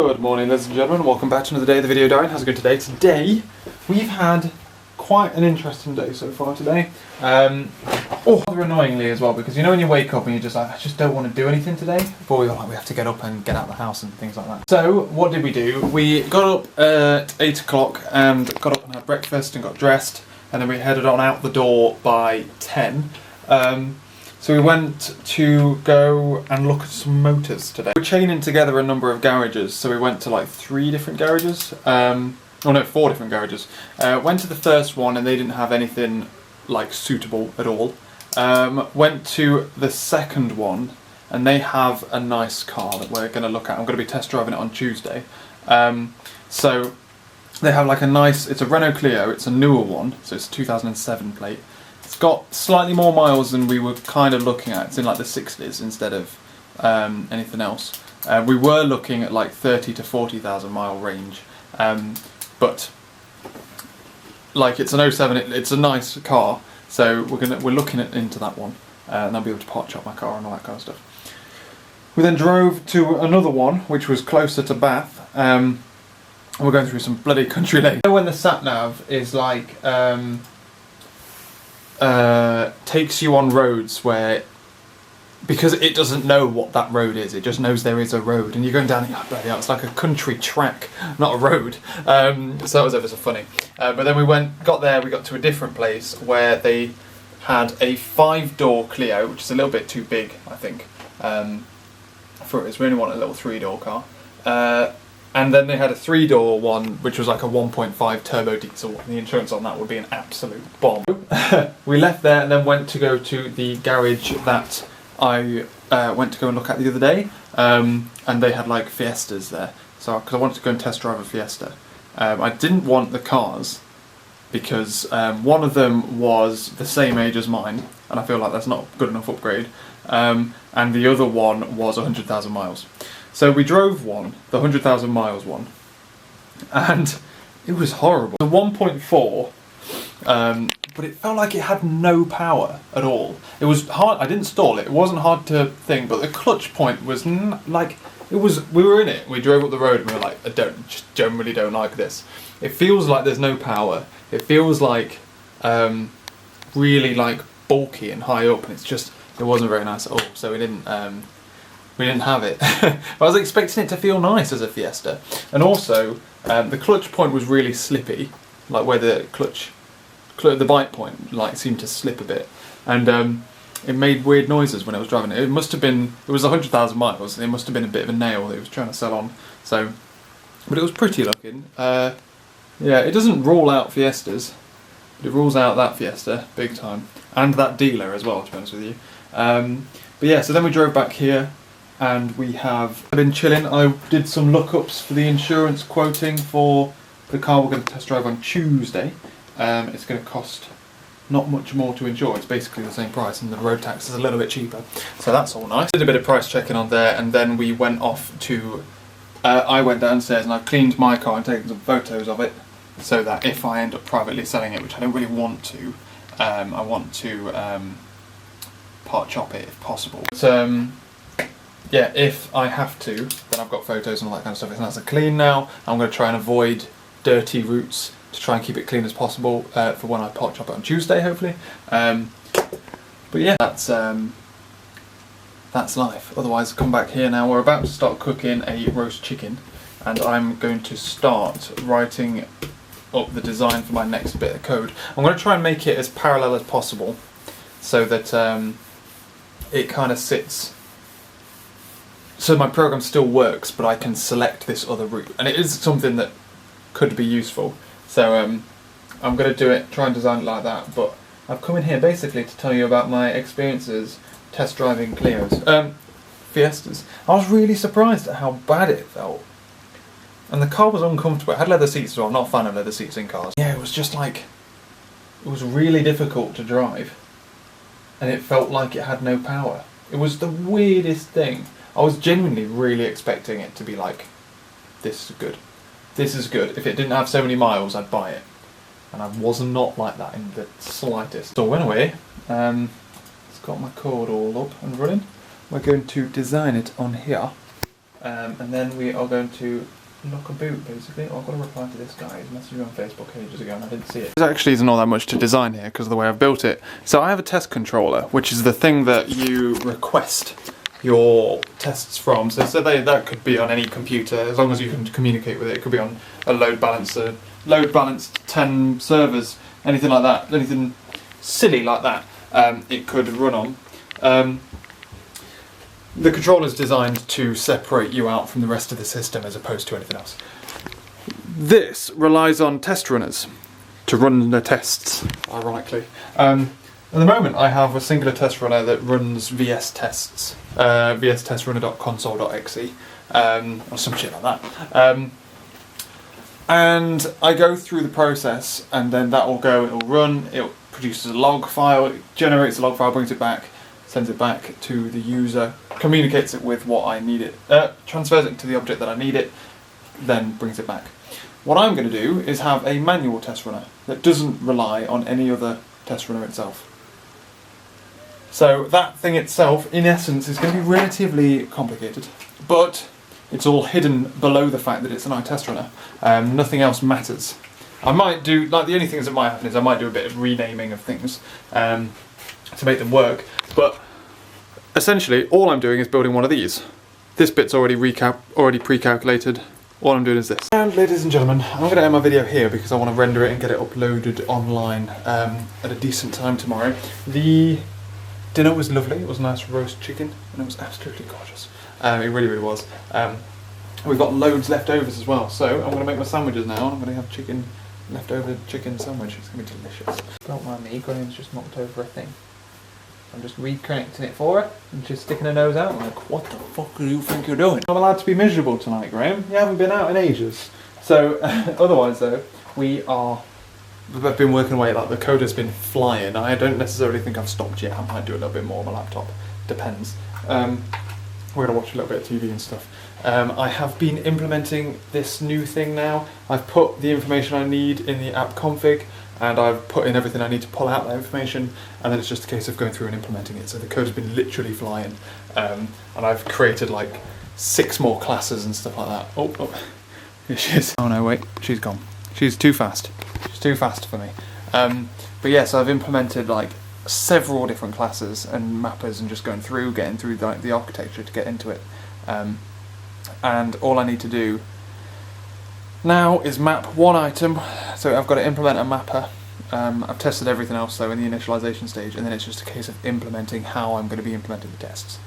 Good morning, ladies and gentlemen, welcome back to another day of the video diary. How's it going today? Today, we've had quite an interesting day so far today. Rather annoyingly as well, because you know when you wake up and you're just like, I just don't want to do anything today, before we have to get up and get out of the house and things like that. So, what did we do? We got up at 8 o'clock and got up and had breakfast and got dressed, and then we headed on out the door by 10. So we went to go and look at some motors today. We're chaining together a number of garages, so we went to like 3 different garages. 4 different garages. Went to the first one and they didn't have anything like suitable at all. Went to the second one and they have a nice car that we're going to look at. I'm going to be test driving it on Tuesday. So they have like a nice, it's a Renault Clio, it's a newer one, so it's a 2007 plate. It's got slightly more miles than we were kind of looking at. It's in like the 60s instead of anything else. We were looking at like 30 to 40,000 mile range, but like it's an 07. It's a nice car, so we're looking into that one, and I'll be able to part chop my car and all that kind of stuff. We then drove to another one which was closer to Bath. And we're going through some bloody country lanes. When the sat nav is like takes you on roads where, because it doesn't know what that road is, it just knows there is a road, and you're going down, it's like a country track, not a road. So that was ever so funny. But then we got to a different place where they had a 5-door Clio, which is a little bit too big, I think, for us. We only want a little 3-door car. And then they had a 3-door one, which was like a 1.5 turbo diesel, and the insurance on that would be an absolute bomb. We left there and then went to go to the garage that I went to go and look at the other day, and they had like Fiestas there, so because I wanted to go and test drive a Fiesta. I didn't want the cars because one of them was the same age as mine, and I feel like that's not a good enough upgrade, and the other one was 100,000 miles. So we drove the 100,000 miles one, and it was horrible. The 1.4, but it felt like it had no power at all. It was hard. I didn't stall it. It wasn't hard to think, but the clutch point was like it was. We were in it. We drove up the road and we were like, I generally don't like this. It feels like there's no power. It feels like really like bulky and high up, and it wasn't very nice at all. So we didn't have it. I was expecting it to feel nice as a Fiesta, and also the clutch point was really slippy, like where the the bite point like seemed to slip a bit, and it made weird noises when I was driving it. It was 100,000 miles, and it must have been a bit of a nail that it was trying to sell on. So, but it was pretty looking. Yeah, it doesn't rule out Fiestas, but it rules out that Fiesta big time, and that dealer as well, to be honest with you. But yeah, so then we drove back here. And we have been chilling. I did some lookups for the insurance quoting for the car we're going to test drive on Tuesday. It's going to cost not much more to insure. It's basically the same price, and the road tax is a little bit cheaper. So that's all nice. Did a bit of price checking on there, and then we went off to. I went downstairs and I've cleaned my car and taken some photos of it, so that if I end up privately selling it, which I don't really want to, I want to part chop it if possible. But, yeah, if I have to, then I've got photos and all that kind of stuff. It's nice and clean now. I'm going to try and avoid dirty routes to try and keep it clean as possible for when I pot chop it on Tuesday, hopefully. But yeah, that's life. Otherwise, come back here now. We're about to start cooking a roast chicken, and I'm going to start writing up the design for my next bit of code. I'm going to try and make it as parallel as possible, so that it kind of sits. So my program still works, but I can select this other route, and it is something that could be useful. So I'm going to do it, try and design it like that. But I've come in here basically to tell you about my experiences test driving Clios, Fiestas. I was really surprised at how bad it felt, and the car was uncomfortable. It had leather seats as well. I'm not a fan of leather seats in cars. Yeah, it was just like, it was really difficult to drive, and it felt like it had no power. It was the weirdest thing. I was genuinely really expecting it to be like, this is good. This is good. If it didn't have so many miles, I'd buy it. And I was not like that in the slightest. So anyway, it's got my code all up and running. We're going to design it on here. and then we are going to lock a boot, basically. I've got to reply to this guy. He's messaged me on Facebook ages ago and I didn't see it. There actually isn't all that much to design here because of the way I've built it. So I have a test controller, which is the thing that you request your tests from. So that could be on any computer, as long as you can communicate with it. It could be on a load balancer, load balanced 10 servers, anything like that, anything silly like that, it could run on. The controller is designed to separate you out from the rest of the system as opposed to anything else. This relies on test runners to run the tests, ironically. At the moment I have a singular test runner that runs VS tests, vsttestrunner.console.exe, or some shit like that. And I go through the process and then that will go, it will run, it produces a log file, it generates a log file, brings it back, sends it back to the user, communicates it with what I need it, transfers it to the object that I need it, then brings it back. What I'm going to do is have a manual test runner that doesn't rely on any other test runner itself. So that thing itself, in essence, is going to be relatively complicated, but it's all hidden below the fact that it's an iTest runner. Nothing else matters. I might do, like the only things that might happen is I might do a bit of renaming of things to make them work, but essentially all I'm doing is building one of these. This bit's already pre-calculated. All I'm doing is this. And ladies and gentlemen, I'm going to end my video here because I want to render it and get it uploaded online at a decent time tomorrow. The dinner was lovely. It was a nice roast chicken and it was absolutely gorgeous. It really, really was. We've got loads leftovers as well, so I'm going to make my sandwiches now and I'm going to have leftover chicken sandwich. It's going to be delicious. Don't mind me, Graham's just knocked over a thing. I'm just reconnecting it for her and she's sticking her nose out. I'm like, what the fuck do you think you're doing? I'm allowed to be miserable tonight, Graham. You haven't been out in ages. So, otherwise though, we've been working away, like the code has been flying. I don't necessarily think I've stopped yet. I might do a little bit more on my laptop. Depends. We're going to watch a little bit of TV and stuff. I have been implementing this new thing now. I've put the information I need in the app config and I've put in everything I need to pull out that information, and then it's just a case of going through and implementing it. So the code has been literally flying, and I've created like 6 more classes and stuff like that. Oh, here she is. Oh no, wait, she's gone. She's too fast. She's too fast for me. But yeah, so I've implemented like several different classes and mappers and just getting through the architecture to get into it. And all I need to do now is map one item, so I've got to implement a mapper. I've tested everything else though in the initialization stage, and then it's just a case of implementing how I'm going to be implementing the tests.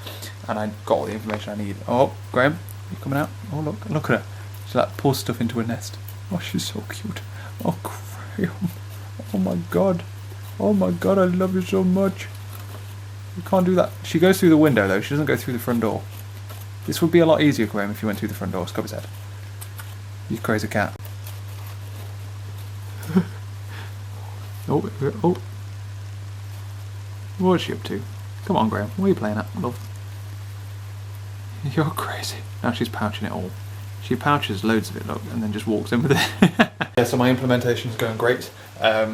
And I got all the information I need. Oh, Graham, you coming out? Oh look at her. She like pours stuff into a nest. Oh, she's so cute. Oh, Graham. Oh my god. Oh my god, I love you so much. You can't do that. She goes through the window though, she doesn't go through the front door. This would be a lot easier, Graham, if you went through the front door. Scrub his head. You crazy cat. Oh. What's she up to? Come on, Graham. What are you playing at, love? You're crazy. Now she's pouching it all. She pouches loads of it, look, and then just walks in with it. Yeah, so my implementation is going great. A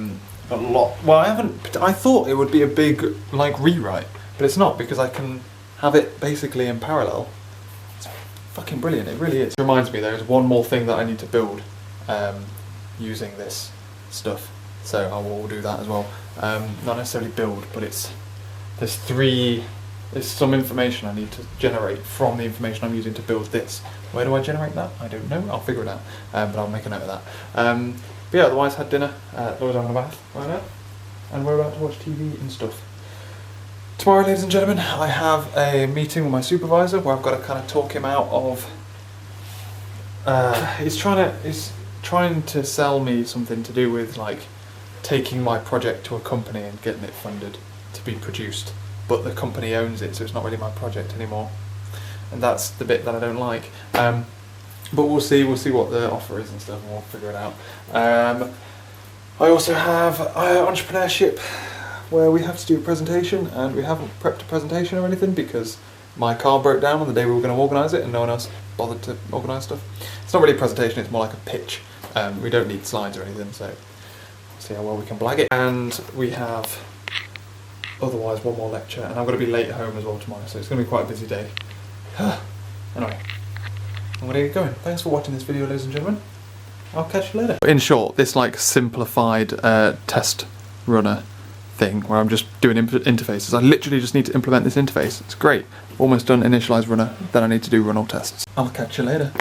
lot. Well, I thought it would be a big, like, rewrite, but it's not, because I can have it basically in parallel. Fucking brilliant, it really is. It reminds me there's one more thing that I need to build using this stuff, so I will do that as well. Not necessarily build, but there's some information I need to generate from the information I'm using to build this. Where do I generate that? I don't know, I'll figure it out, but I'll make a note of that. But yeah, otherwise had dinner, Laura's having a bath right now, and we're about to watch TV and stuff. Tomorrow, ladies and gentlemen, I have a meeting with my supervisor where I've got to kind of talk him out of. He's trying to sell me something to do with like taking my project to a company and getting it funded to be produced, but the company owns it, so it's not really my project anymore, and that's the bit that I don't like. But we'll see what the offer is and stuff, and we'll figure it out. I also have entrepreneurship, where we have to do a presentation, and we haven't prepped a presentation or anything because my car broke down on the day we were going to organise it and no one else bothered to organise stuff. It's not really a presentation, it's more like a pitch. We don't need slides or anything, so we'll see how well we can blag it. And we have otherwise one more lecture, and I'm going to be late home as well tomorrow, so it's going to be quite a busy day. Anyway, I'm gonna get going. Thanks for watching this video, ladies and gentlemen. I'll catch you later. In short, this like simplified test runner thing where I'm just doing interfaces. I literally just need to implement this interface. It's great. Almost done initialize runner. Then I need to do run all tests. I'll catch you later.